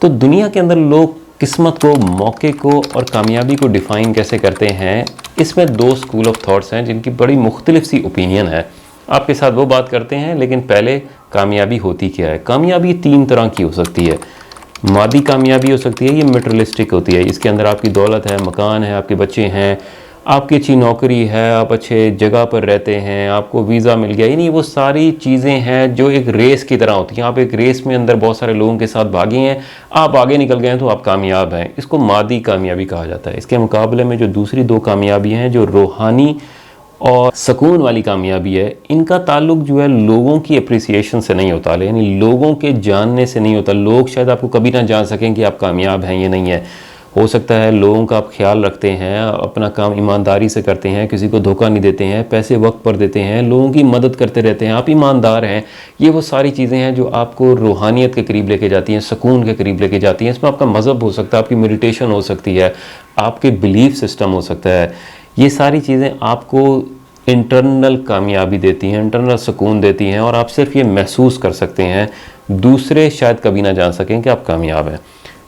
तो दुनिया के अंदर लोग किस्मत को, मौके को और कामयाबी को डिफ़ाइन कैसे करते हैं, इसमें दो स्कूल ऑफ थॉट्स हैं जिनकी बड़ी मुख्तलिफ सी ओपिनियन है। आपके साथ वो बात करते हैं, लेकिन पहले कामयाबी होती क्या है। कामयाबी तीन तरह की हो सकती है। मादी कामयाबी हो सकती है, ये मटेरियलिस्टिक होती है। इसके अंदर आपकी दौलत है, मकान है, आपके बच्चे हैं, आपकी अच्छी नौकरी है, आप अच्छे जगह पर रहते हैं, आपको वीज़ा मिल गया, यानी वो सारी चीज़ें हैं जो एक रेस की तरह होती हैं। आप एक रेस में अंदर बहुत सारे लोगों के साथ भागे हैं, आप आगे निकल गए हैं तो आप कामयाब हैं। इसको मादी कामयाबी कहा जाता है। इसके मुकाबले में जो दूसरी दो कामयाबी हैं, जो रूहानी और सुकून वाली कामयाबी है, इनका ताल्लुक जो है लोगों की अप्रिसिएशन से नहीं होता, यानी लोगों के जानने से नहीं होता। लोग शायद आपको कभी ना जान सकें कि आप कामयाब हैं या नहीं है। हो सकता है लोगों का आप ख्याल रखते हैं, अपना काम ईमानदारी से करते हैं, किसी को धोखा नहीं देते हैं, पैसे वक्त पर देते हैं, लोगों की मदद करते रहते हैं, आप ईमानदार हैं। ये वो सारी चीज़ें हैं जो आपको रूहानियत के करीब लेके जाती हैं, सुकून के करीब लेके जाती हैं। इसमें आपका मज़हब हो सकता है, आपकी मेडिटेशन हो सकती है, आपके बिलीफ सिस्टम हो सकता है। ये सारी चीज़ें आपको इंटरनल कामयाबी देती हैं, इंटरनल सुकून देती हैं, और आप सिर्फ ये महसूस कर सकते हैं, दूसरे शायद कभी ना जान सकें कि आप कामयाब हैं।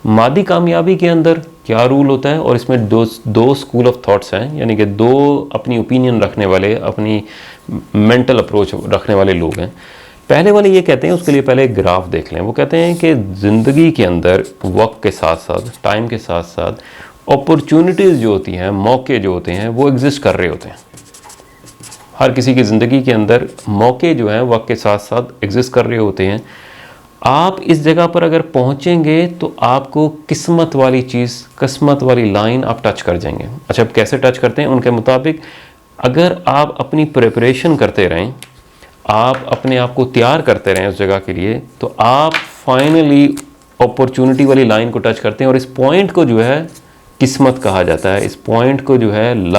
मादी कामयाबी के अंदर क्या रूल होता है, और इसमें दो स्कूल ऑफ थॉट्स हैं, यानी कि दो अपनी ओपिनियन रखने वाले, अपनी मेंटल अप्रोच रखने वाले लोग हैं। पहले वाले ये कहते हैं, उसके लिए पहले एक ग्राफ देख लें। वो कहते हैं कि ज़िंदगी के अंदर वक्त के साथ साथ, टाइम के साथ साथ अपॉर्चुनिटीज़ जो होती हैं, मौके जो होते हैं, वो एग्जिस्ट कर रहे होते हैं। हर किसी की ज़िंदगी के अंदर मौके जो हैं वक्त के साथ साथ एग्जिस्ट कर रहे होते हैं। आप इस जगह पर अगर पहुंचेंगे तो आपको किस्मत वाली चीज़, किस्मत वाली लाइन आप टच कर जाएंगे। अच्छा, अब कैसे टच करते हैं? उनके मुताबिक अगर आप अपनी प्रिपरेशन करते रहें, आप अपने आप को तैयार करते रहें उस जगह के लिए, तो आप फाइनली अपॉर्चुनिटी वाली लाइन को टच करते हैं। और इस पॉइंट को जो है किस्मत कहा जाता है, इस पॉइंट को जो है लक